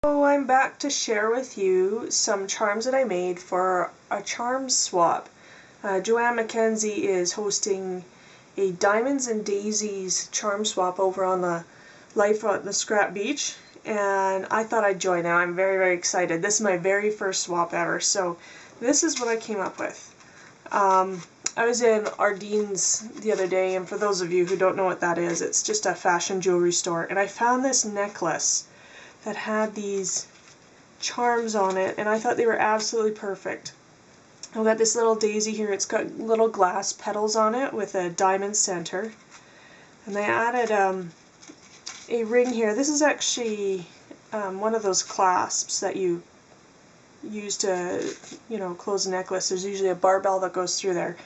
So I'm back to share with you some charms that I made for a charm swap. Joanne Mackenzie is hosting a Diamonds and Daisies charm swap over on the Life on the Scrap Beach, and I thought I'd join now. I'm very, very excited. This is my very first swap ever, so this is what I came up with. I was in Ardene's the other day, and for those of you who don't know what that is, it's just a fashion jewelry store, and I found this necklace that had these charms on it, and I thought they were absolutely perfect. I've got this little daisy here. It's got little glass petals on it with a diamond center, and they added a ring here. This is actually one of those clasps that you use to, close a necklace. There's usually a barbell that goes through there.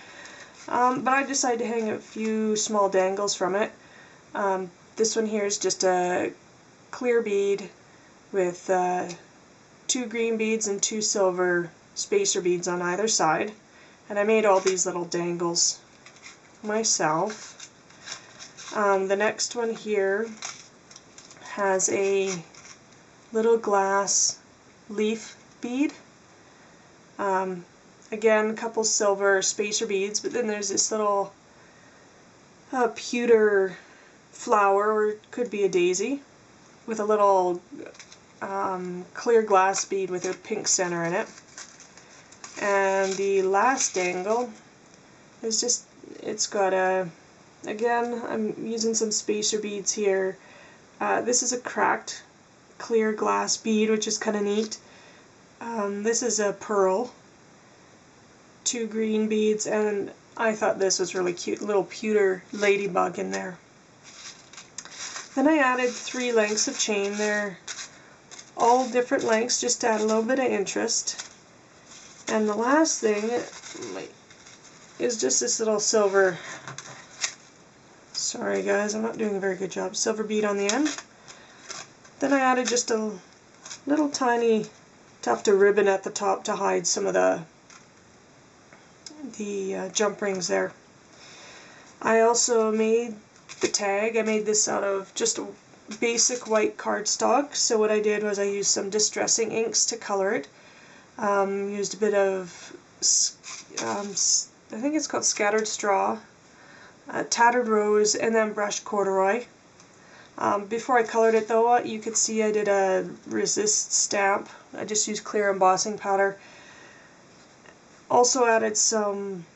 But I decided to hang a few small dangles from it. This one here is just a clear bead with 2 green beads and 2 silver spacer beads on either side. And I made all these little dangles myself. The next one here has a little glass leaf bead. Again, a couple silver spacer beads, but then there's this little pewter flower, or it could be a daisy, with a little clear glass bead with a pink center in it. And the last dangle is just, it's got again, I'm using some spacer beads here. This is a cracked clear glass bead, which is kind of neat. This is a pearl, 2 green beads, and I thought this was really cute, little pewter ladybug in there. Then I added 3 lengths of chain there, all different lengths, just to add a little bit of interest. And the last thing is just this little silver, sorry guys, I'm not doing a very good job, silver bead on the end. Then I added just a little tiny tuft of ribbon at the top to hide some of the jump rings there. I also made the tag. I made this out of just a basic white cardstock, so what I did was I used some distressing inks to color it. Used a bit of, I think it's called scattered straw, tattered rose, and then brushed corduroy. Before I colored it though, you could see I did a resist stamp. I just used clear embossing powder. Also added some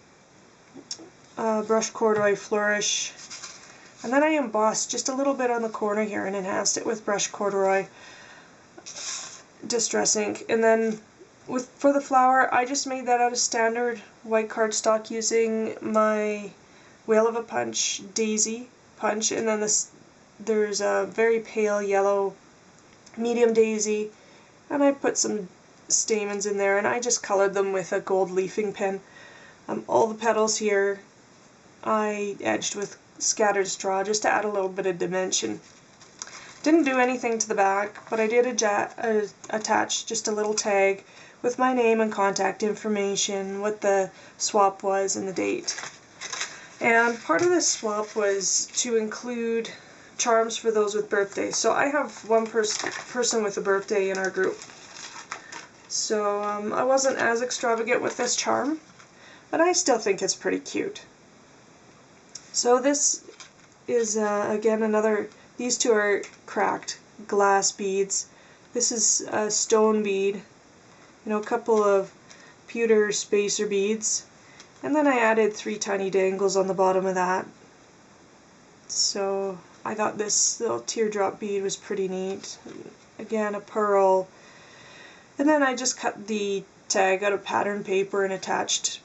brushed corduroy flourish. And then I embossed just a little bit on the corner here and enhanced it with brushed corduroy distress ink. And then for the flower, I just made that out of standard white cardstock using my Whale of a Punch daisy punch, and then there's a very pale yellow medium daisy, and I put some stamens in there, and I just colored them with a gold leafing pen. All the petals here I edged with scattered straw just to add a little bit of dimension. Didn't do anything to the back, but I did attach just a little tag with my name and contact information, what the swap was, and the date. And part of this swap was to include charms for those with birthdays. So I have one person with a birthday in our group. So I wasn't as extravagant with this charm, but I still think it's pretty cute. So this is, again, these 2 are cracked glass beads. This is a stone bead, a couple of pewter spacer beads, and then I added 3 tiny dangles on the bottom of that. So I thought this little teardrop bead was pretty neat. Again, a pearl. And then I just cut the tag out of pattern paper and attached.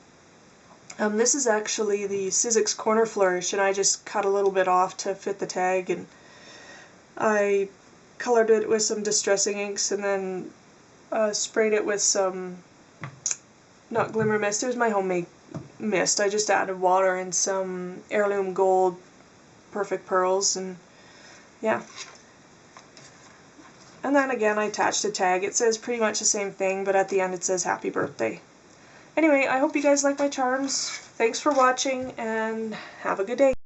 This is actually the Sizzix Corner Flourish, and I just cut a little bit off to fit the tag, and I colored it with some distressing inks, and then sprayed it with some, not glimmer mist, it was my homemade mist. I just added water and some heirloom gold perfect pearls, and yeah. And then again I attached a tag. It says pretty much the same thing, but at the end it says happy birthday. Anyway, I hope you guys like my charms. Thanks for watching, and have a good day.